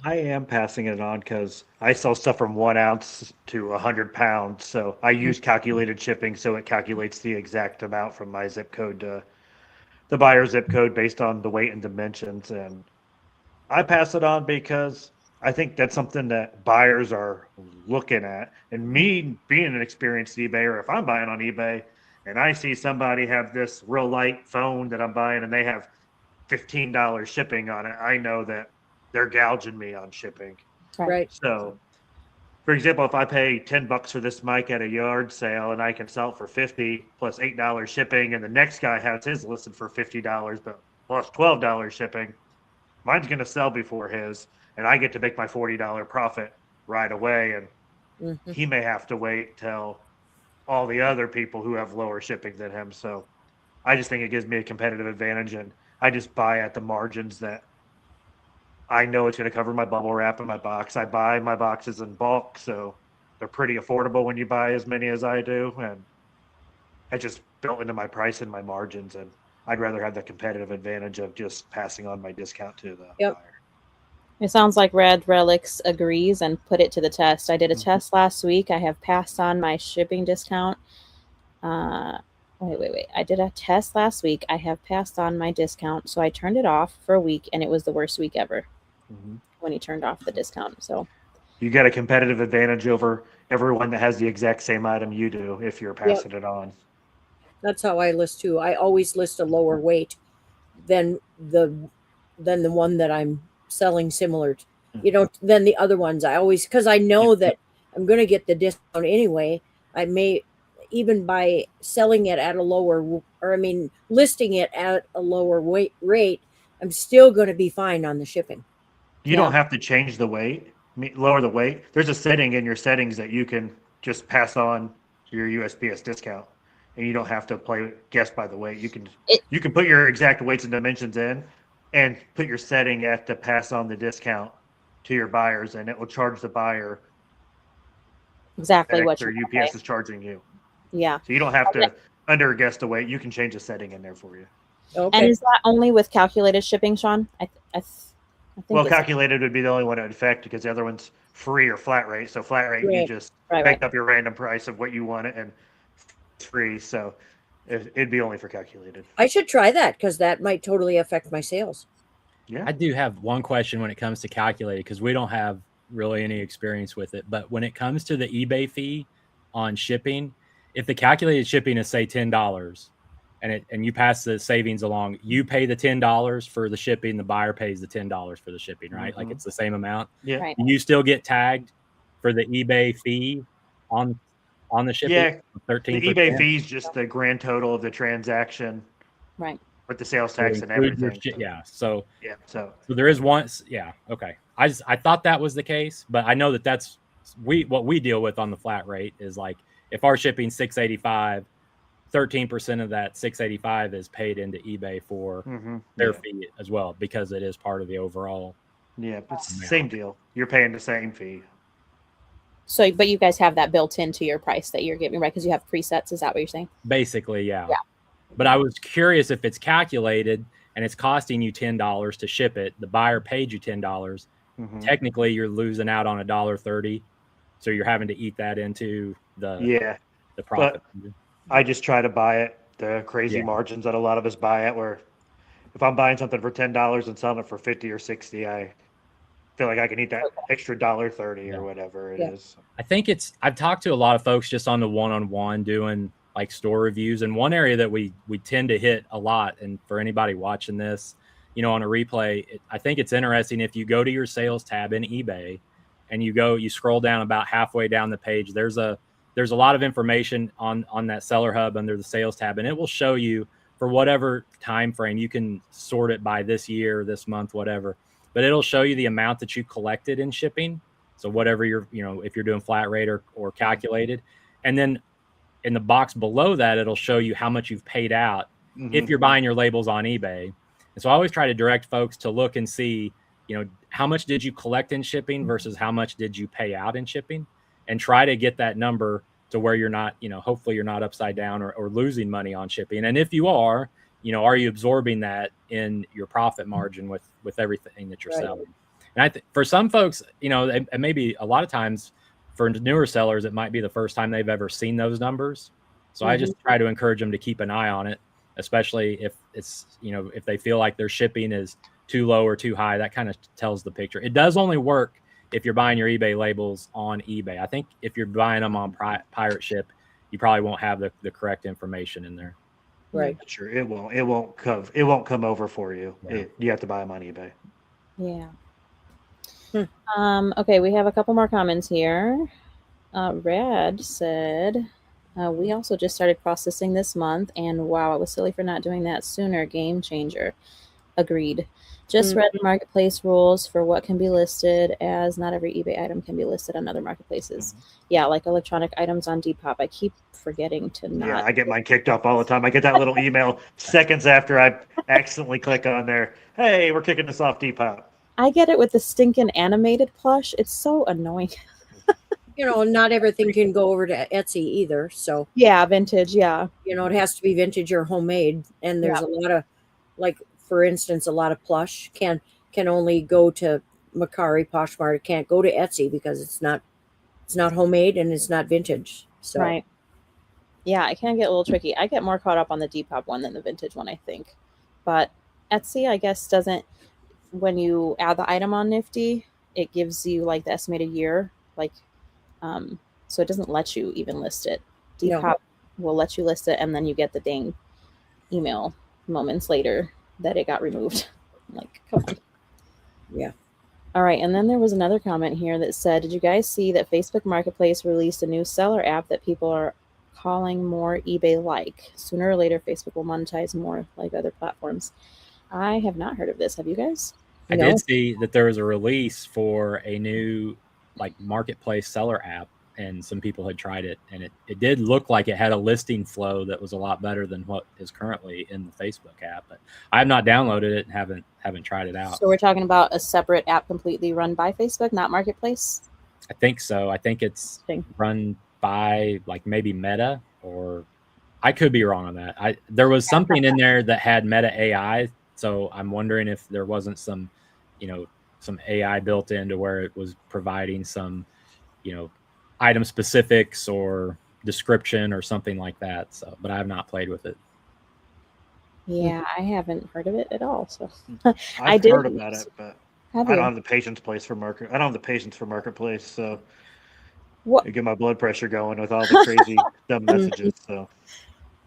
I am passing it on because I sell stuff from 1 ounce to 100 pounds. So I use calculated shipping, so it calculates the exact amount from my zip code to the buyer's zip code based on the weight and dimensions. And I pass it on because I think that's something that buyers are looking at. And me being an experienced eBayer, if I'm buying on eBay and I see somebody have this real light phone that I'm buying and they have $15 shipping on it, I know that they're gouging me on shipping. Right. So, for example, if I pay $10 for this mic at a yard sale and I can sell it for $50 plus $8 shipping, and the next guy has his listed for $50 but plus $12 shipping, mine's going to sell before his, and I get to make my $40 profit right away. And he may have to wait till all the other people who have lower shipping than him. So I just think it gives me a competitive advantage, and I just buy at the margins that I know it's going to cover my bubble wrap in my box. I buy my boxes in bulk, so they're pretty affordable when you buy as many as I do. And I just built into my price and my margins, and I'd rather have the competitive advantage of just passing on my discount to the buyer. It sounds like Red Relics agrees and put it to the test. I did a test last week. I have passed on my shipping discount. Wait. I did a test last week. I have passed on my discount. So I turned it off for a week, and it was the worst week ever when he turned off the discount. So you got a competitive advantage over everyone that has the exact same item you do if you're passing it on. That's how I list too. I always list a lower weight than the one that I'm selling similar to, than the other ones. I always, because I know that I'm going to get the discount anyway. I may, even by selling it at a lower, listing it at a lower rate, I'm still going to be fine on the shipping. You don't have to change the weight, lower the weight. There's a setting in your settings that you can just pass on your USPS discount, and you don't have to guess by the weight. You can put your exact weights and dimensions in and put your setting at to pass on the discount to your buyers, and it will charge the buyer exactly what your UPS is charging you. Yeah. So you don't have to under guess the weight. You can change the setting in there for you. Okay. And is that only with calculated shipping, Sean? I think calculated would be the only one it would affect because the other one's free or flat rate. So flat rate, you just pick up your random price of what you want it, and it's free. So it'd be only for calculated. I should try that because that might totally affect my sales. Yeah. I do have one question when it comes to calculated because we don't have really any experience with it. But when it comes to the eBay fee on shipping, if the calculated shipping is say $10 and you pass the savings along, you pay the $10 for the shipping, the buyer pays the $10 for the shipping, right? Like it's the same amount. Yeah. Right. You still get tagged for the eBay fee on the shipping. Yeah. 13%. The eBay fee is just the grand total of the transaction Right. with the sales So tax it and includes your everything. yeah. So So there is one. Yeah. Okay. I thought that was the case, but I know that's what we deal with on the flat rate is like if our shipping's $685, 13% of that $685 is paid into eBay for their fee as well because it is part of the overall. Yeah, it's the same deal. You're paying the same fee. So, but you guys have that built into your price that you're giving, right? Because you have presets. Is that what you're saying? Basically, yeah. Yeah. But I was curious if it's calculated and it's costing you $10 to ship it. The buyer paid you $10. Technically, you're losing out on $1.30, so you're having to eat that into the profit. But I just try to buy it the crazy margins that a lot of us buy at. Where if I'm buying something for $10 and selling it for 50 or 60, I feel like I can eat that extra $1.30 or whatever it is. I think I've talked to a lot of folks just on the one-on-one doing like store reviews, and one area that we tend to hit a lot. And for anybody watching this, on a replay, I think it's interesting if you go to your sales tab in eBay and you scroll down about halfway down the page, there's a lot of information on that seller hub under the sales tab, and it will show you for whatever time frame. You can sort it by this year, this month, whatever, but it'll show you the amount that you collected in shipping. So whatever if you're doing flat rate or calculated, and then in the box below that, it'll show you how much you've paid out if you're buying your labels on eBay. And so I always try to direct folks to look and see, how much did you collect in shipping versus how much did you pay out in shipping, and try to get that number to where you're not, hopefully you're not upside down or losing money on shipping. And if you are you absorbing that in your profit margin with everything that you're selling? And I think for some folks, and maybe a lot of times for newer sellers, it might be the first time they've ever seen those numbers. So I just try to encourage them to keep an eye on it, especially if it's, if they feel like their shipping is too low or too high. That kind of tells the picture. It does only work if you're buying your eBay labels on eBay. I think if you're buying them on Pirate Ship, you probably won't have the correct information in there. Right. Sure. It won't come over for you. Yeah. You have to buy them on eBay. Yeah. Okay, we have a couple more comments here. Rad said, we also just started processing this month, and wow, it was silly for not doing that sooner. Game changer. Agreed. Just read the marketplace rules for what can be listed, as not every eBay item can be listed on other marketplaces. Yeah, like electronic items on Depop. I keep forgetting to not. Yeah, I get mine kicked off all the time. I get that little email seconds after I accidentally click on there. Hey, we're kicking this off Depop. I get it with the stinking animated plush. It's so annoying. Not everything can go over to Etsy either. So yeah, vintage. Yeah. It has to be vintage or homemade. And there's a lot of, like, for instance, a lot of plush can only go to Mercari, Poshmark. It can't go to Etsy because it's not homemade and it's not vintage. So Right. Yeah, it can get a little tricky. I get more caught up on the Depop one than the vintage one, I think. But Etsy, I guess, doesn't. When you add the item on Nifty, it gives you like the estimated year, so it doesn't let you even list it. Depop will let you list it, and then you get the dang email moments later that it got removed. Like, come on. Yeah. All right, and then there was another comment here that said, did you guys see that Facebook Marketplace released a new seller app that people are calling more eBay-like? Sooner or later, Facebook will monetize more like other platforms. I have not heard of this. Have you guys? I did see that there was a release for a new marketplace seller app, and some people had tried it, and it did look like it had a listing flow that was a lot better than what is currently in the Facebook app. But I have not downloaded it and haven't tried it out. So we're talking about a separate app completely run by Facebook, not Marketplace? I think so. I think it's run by maybe Meta, or I could be wrong on that. There was something in there that had Meta AI. So I'm wondering if there wasn't some AI built into where it was providing some, item specifics or description or something like that. So, but I have not played with it. Yeah, I haven't heard of it at all. So I've heard about it, but I don't have the patience for Marketplace. So what? I get my blood pressure going with all the crazy dumb messages. So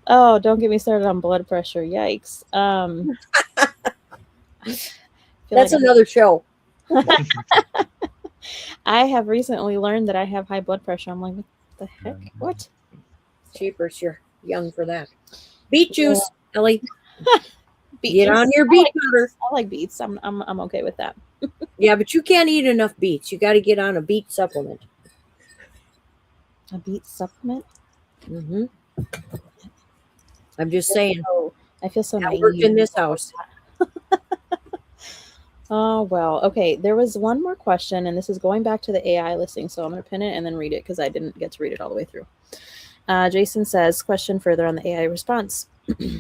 Oh, don't get me started on blood pressure. Yikes. That's another show. I have recently learned that I have high blood pressure. I'm like, what the heck? What? Cheapers, you're young for that. Beet juice, Ellie. Beet Get juice? on your I beet like powder. I like beets. I'm okay with that. Yeah, but you can't eat enough beets. You got to get on a beet supplement. A beet supplement? Mm-hmm. I'm just saying. I feel so That naive. worked in this house. Oh, well. Okay. There was one more question, and this is going back to the AI listing. So I'm going to pin it and then read it because I didn't get to read it all the way through. Jason says, question further on the AI response.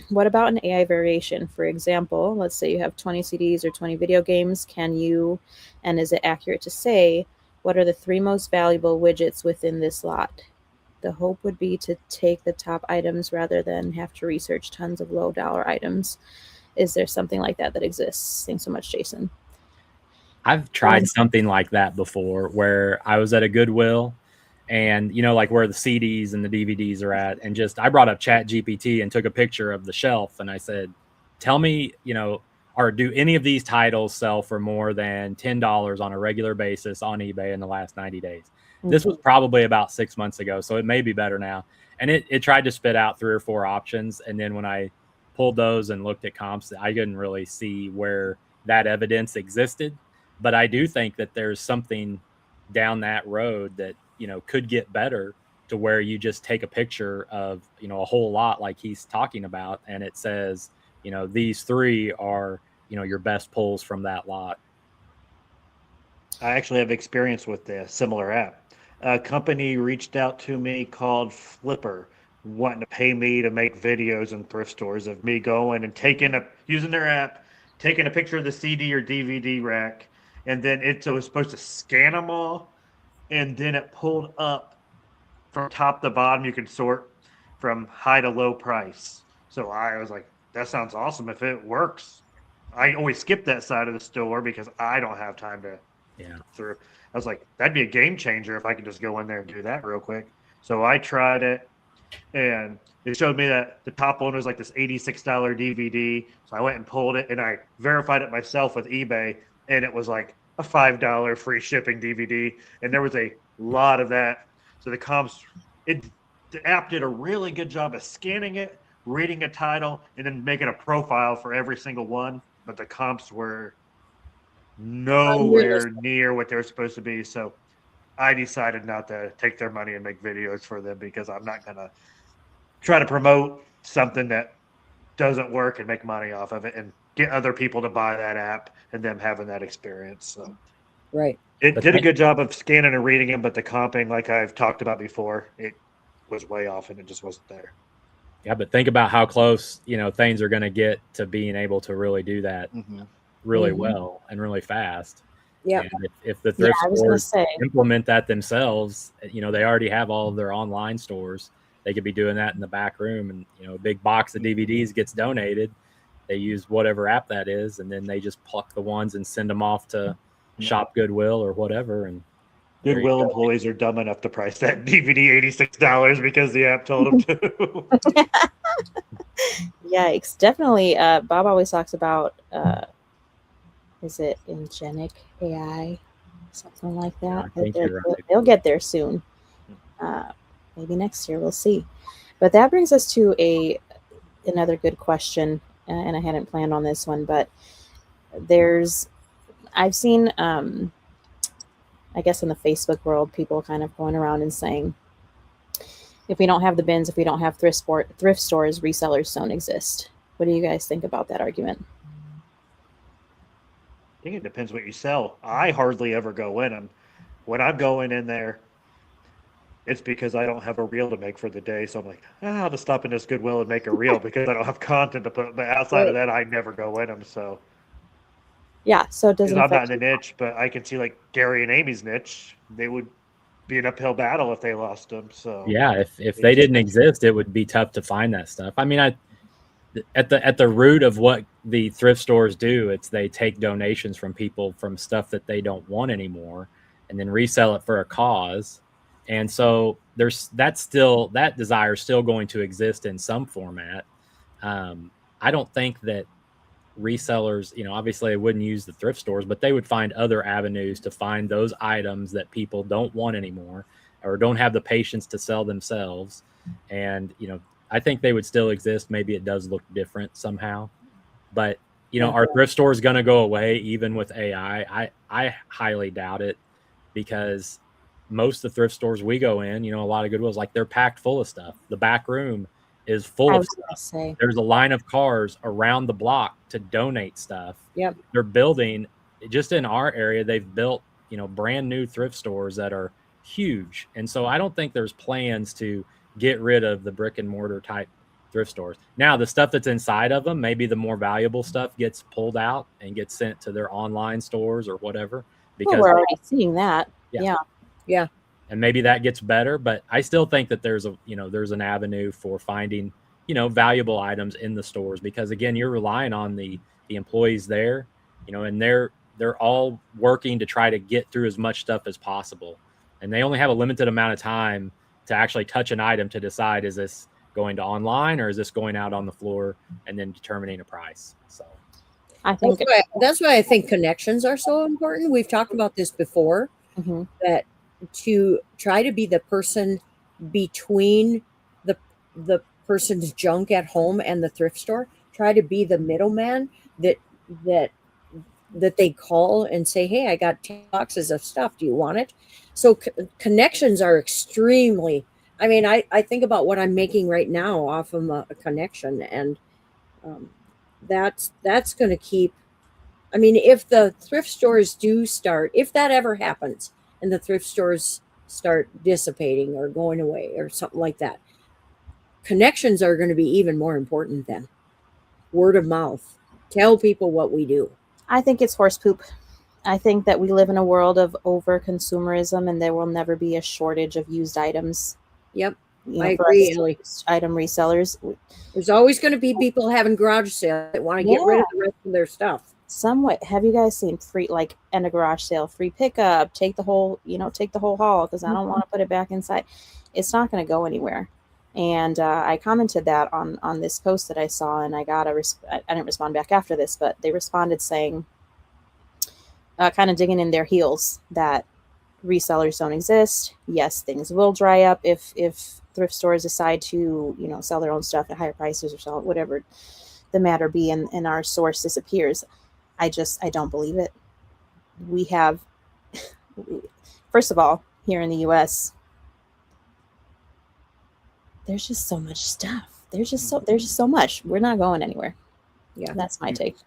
What about an AI variation? For example, let's say you have 20 CDs or 20 video games. Can you, and is it accurate to say, what are the 3 most valuable widgets within this lot? The hope would be to take the top items rather than have to research tons of low dollar items. Is there something like that exists? Thanks so much, Jason. I've tried something like that before where I was at a Goodwill and, you know, like where the CDs and the DVDs are at. And just, I brought up Chat GPT and took a picture of the shelf. And I said, tell me, you know, or do any of these titles sell for more than $10 on a regular basis on eBay in the last 90 days? Mm-hmm. This was probably about 6 months ago, so it may be better now. And it tried to spit out 3 or 4 options. And then when I pulled those and looked at comps, I couldn't really see where that evidence existed. But I do think that there's something down that road that, you know, could get better to where you just take a picture of, you know, a whole lot like he's talking about. And it says, you know, these 3 are, you know, your best pulls from that lot. I actually have experience with a similar app. A company reached out to me called Flipper, wanting to pay me to make videos in thrift stores of me going and using their app, taking a picture of the CD or DVD rack, and then it was supposed to scan them all, and then it pulled up from top to bottom. You could sort from high to low price. So I was like, that sounds awesome if it works. I always skip that side of the store because I don't have time to through. I was like, that'd be a game changer if I could just go in there and do that real quick. So I tried it, and it showed me that the top one was like this $86 DVD. So I went and pulled it, and I verified it myself with eBay, and it was like a $5 free shipping DVD. And there was a lot of that. So the app did a really good job of scanning it, reading a title, and then making a profile for every single one. But the comps were nowhere near what they're supposed to be. So I decided not to take their money and make videos for them because I'm not going to try to promote something that doesn't work and make money off of it and get other people to buy that app and them having that experience. So right. It did a good job of scanning and reading them, but the comping, like I've talked about before, it was way off and it just wasn't there. Yeah, but think about how close, you know, things are going to get to being able to really do that really well and really fast. Yeah. If the thrift stores implement that themselves, you know, they already have all of their online stores. They could be doing that in the back room, and, you know, a big box of DVDs gets donated. They use whatever app that is, and then they just pluck the ones and send them off to Shop Goodwill or whatever. And Goodwill employees are dumb enough to price that DVD $86 because the app told them to. Yikes. Definitely. Bob always talks about, is it Ingenic AI? Something like that. I think you're right. They'll get there soon. Maybe next year, we'll see. But that brings us to another good question, and I hadn't planned on this one, but I've seen, I guess in the Facebook world, people kind of going around and saying, if we don't have the bins, if we don't have thrift stores, resellers don't exist. What do you guys think about that argument? I think it depends what you sell. I hardly ever go in them. When I'm going in there, it's because I don't have a reel to make for the day. So I'm like, I'll just stop in this Goodwill and make a reel because I don't have content to put. But outside of that, I never go in them. So yeah, so it doesn't. I'm not in the niche, but I can see like Gary and Amy's niche. They would be an uphill battle if they lost them. So yeah, if they didn't exist, it would be tough to find that stuff. I mean, at the root of what the thrift stores do, it's they take donations from people from stuff that they don't want anymore, and then resell it for a cause. And so that desire is still going to exist in some format. I don't think that resellers, obviously they wouldn't use the thrift stores, but they would find other avenues to find those items that people don't want anymore or don't have the patience to sell themselves. And, I think they would still exist. Maybe it does look different somehow, but our thrift store is going to go away even with AI. I highly doubt it, because most of the thrift stores we go in, a lot of Goodwills, like, they're packed full of stuff. The back room is full of stuff. There's a line of cars around the block to donate stuff. Yep. They're building, just in our area, they've built, brand new thrift stores that are huge. And so I don't think there's plans to get rid of the brick and mortar type thrift stores. Now, the stuff that's inside of them, maybe the more valuable stuff gets pulled out and gets sent to their online stores or whatever. Because we're already seeing that. Yeah. And maybe that gets better, but I still think that there's an avenue for finding, valuable items in the stores, because again, you're relying on the employees there, and they're all working to try to get through as much stuff as possible. And they only have a limited amount of time to actually touch an item to decide, is this going to online or is this going out on the floor, and then determining a price. So I think that's why I think connections are so important. We've talked about this before, that to try to be the person between the person's junk at home and the thrift store, try to be the middleman that they call and say, hey, I got 10 boxes of stuff. Do you want it? So connections are extremely, I think about what I'm making right now off of a connection, and that's going to keep, if the thrift stores do start, if that ever happens and the thrift stores start dissipating or going away or something like that, connections are going to be even more important then. Word of mouth. Tell people what we do. I think it's horse poop. I think that we live in a world of over consumerism, and there will never be a shortage of used items. Yep. I agree, Ellie. Item resellers. There's always going to be people having garage sales that want to get rid of the rest of their stuff. Somewhat. Have you guys seen free, like, in a garage sale, free pickup, take the whole haul, because I don't want to put it back inside. It's not going to go anywhere. And I commented that on this post that I saw, and I got I didn't respond back after this, but they responded saying, kind of digging in their heels, that resellers don't exist. Yes, things will dry up if thrift stores decide to, sell their own stuff at higher prices or sell whatever the matter be, and our source disappears. I don't believe it. We have, first of all, here in the US, there's just so much stuff. There's just so much. We're not going anywhere. Yeah. That's my take.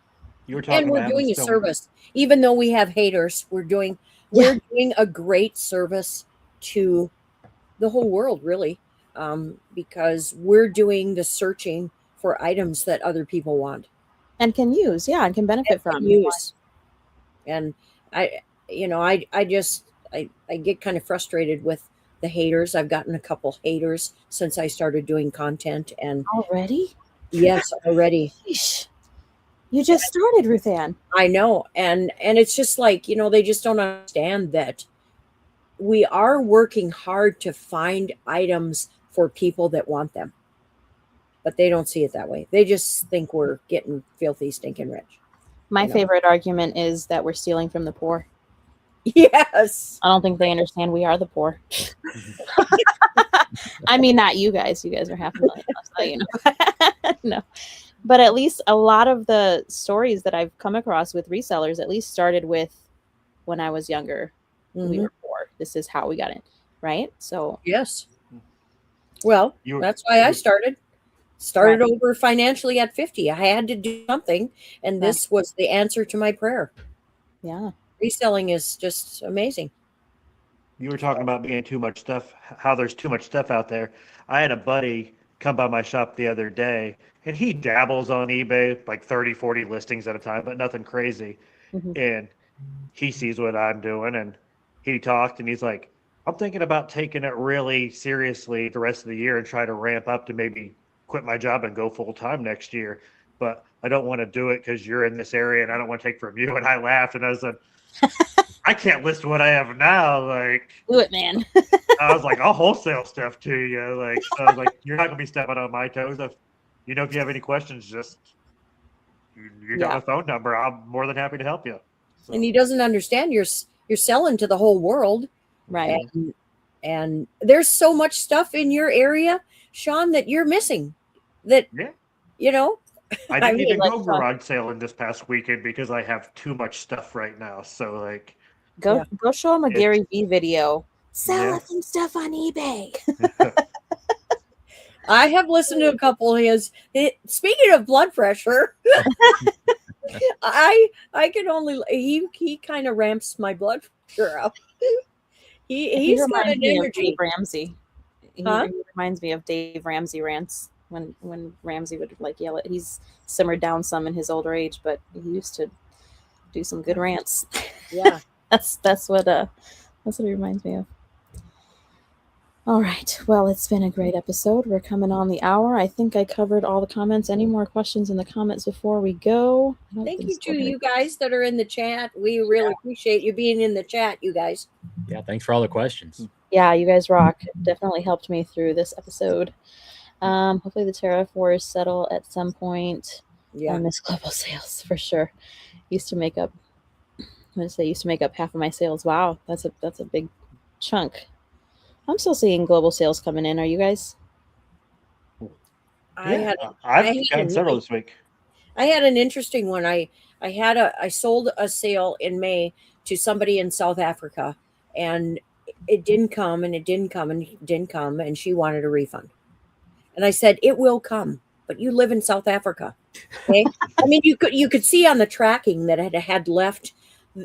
We're doing a service. Even though we have haters, we're doing a great service to the whole world, really. Because we're doing the searching for items that other people want and can use, and can benefit from. Use. And I get kind of frustrated with the haters. I've gotten a couple haters since I started doing content. And already? Yes, already. You just started, Ruthanne. I know. And it's just like, they just don't understand that we are working hard to find items for people that want them. But they don't see it that way. They just think we're getting filthy, stinking rich. My favorite argument is that we're stealing from the poor. Yes. I don't think they understand we are the poor. Not you guys. You guys are $500,000. No. But at least a lot of the stories that I've come across with resellers at least started with, when I was younger, we were poor. This is how we got in, right? So yes. Well, that's why I started over financially at 50. I had to do something, and this was the answer to my prayer. Yeah. Reselling is just amazing. You were talking about being too much stuff, how there's too much stuff out there. I had a buddy come by my shop the other day, and he dabbles on eBay, like 30, 40 listings at a time, but nothing crazy. And he sees what I'm doing, and he talked, and he's like, I'm thinking about taking it really seriously the rest of the year and try to ramp up to maybe quit my job and go full time next year. But I don't want to do it because you're in this area and I don't want to take from you. And I laughed, and I said, I can't list what I have now. Like, do it, man. I was like, I'll wholesale stuff to you. Like, so I was like, you're not gonna be stepping on my toes. If you have any questions, just you got Yeah. my phone number. I'm more than happy to help you. So, And he doesn't understand you're selling to the whole world. Right. And there's so much stuff in your area, Sean, that you're missing. That yeah, you know. I didn't even like, go garage sailing this past weekend because I have too much stuff right now. So like, Go show him a It's- Gary Vee video. Sell Yeah. some stuff on eBay. I have listened to a couple of his. Speaking of blood pressure, I can only he kind of ramps my blood pressure up. He's got reminds an me of energy. Dave Ramsey. Huh? He reminds me of Dave Ramsey rants when Ramsey would like yell at. He's simmered down some in his older age, but he used to do some good rants. Yeah. That's what he reminds me of. All right. Well, it's been a great episode. We're coming on the hour. I think I covered all the comments. Any more questions in the comments before we go? I don't Thank think you so. to you guys that are in the chat. We really appreciate you being in the chat, you guys. Yeah, thanks for all the questions. Yeah, you guys rock. Definitely helped me through this episode. Hopefully the tariff wars settle at some point. I Yeah. miss global sales for sure. Used to make up half of my sales. Wow, that's a big chunk. I'm still seeing global sales coming in. Are you guys? I've I've gotten several this week. I had an interesting one. I sold a sale in May to somebody in South Africa, and it didn't come, and it didn't come, and it didn't come, and she wanted a refund. And I said, it will come, but you live in South Africa. Okay. I mean, you could see on the tracking that it had left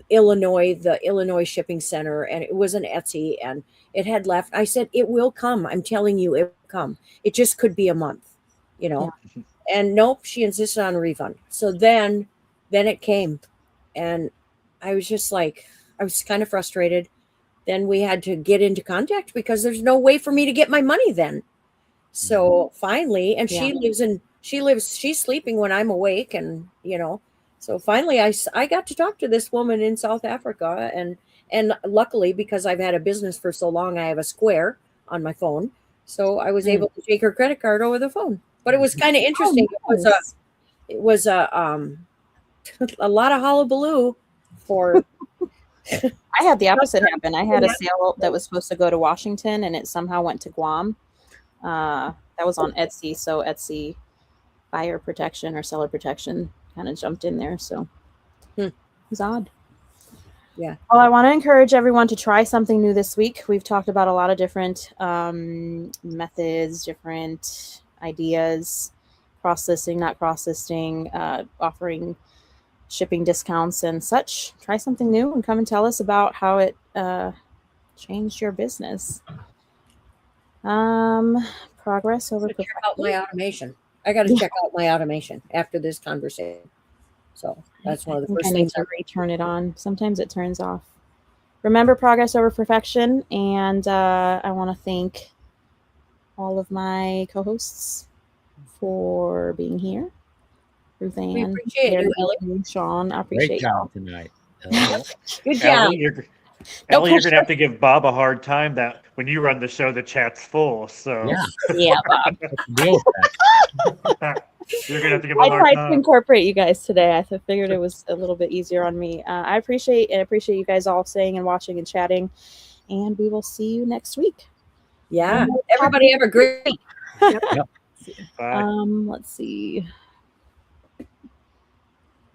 Illinois, the Illinois shipping center, and it was an Etsy, and it had left. I said, it will come. I'm telling you, it will come. It just could be a month, And nope, she insisted on a refund. So then it came, and I was just like, I was kind of frustrated. Then we had to get into contact because there's no way for me to get my money then. So finally, and she's sleeping when I'm awake, and so finally I got to talk to this woman in South Africa, and luckily, because I've had a business for so long, I have a Square on my phone, so I was able to take her credit card over the phone. But it was kind of interesting. Nice. It was a lot of hullabaloo for. I had the opposite happen. I had a sale that was supposed to go to Washington, and it somehow went to Guam. That was on Etsy, so Etsy buyer protection or seller protection kind of jumped in there. So it was odd. Yeah. Well, I want to encourage everyone to try something new this week. We've talked about a lot of different methods, different ideas, cross-listing, not cross-listing, offering shipping discounts and such. Try something new and come and tell us about how it changed your business. Progress over Check out my automation. I got to check out my automation after this conversation. So that's one of the first I need things. to return it on. Sometimes it turns off. Remember, progress over perfection. And I want to thank all of my co-hosts for being here. Ruthanne, We appreciate Gary, you, Ellie. Sean, I Great appreciate job tonight. Good job. Ellie, you're going to have to give Bob a hard time that when you run the show, the chat's full. So Yeah. Yeah, Bob. Deal with that. you're going to have to give him a I hard tried to time. incorporate you guys today. I figured it was a little bit easier on me. I appreciate you guys all staying and watching and chatting. And we will see you next week. Yeah. Everybody have a great week. Bye. Let's see.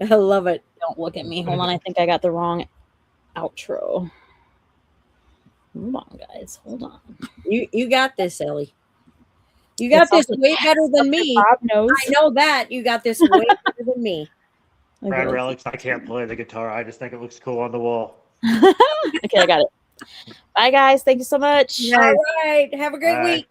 I love it. Don't look at me. Hold on. I think I got the wrong outro. Hold on, guys. Hold on. You got this, Ellie. You got this way better than me. Bob knows. I know that. You got this way better than me. Brad Relics, I can't play the guitar. I just think it looks cool on the wall. Okay, I got it. Bye, guys. Thank you so much. All right. Have a great Bye. week.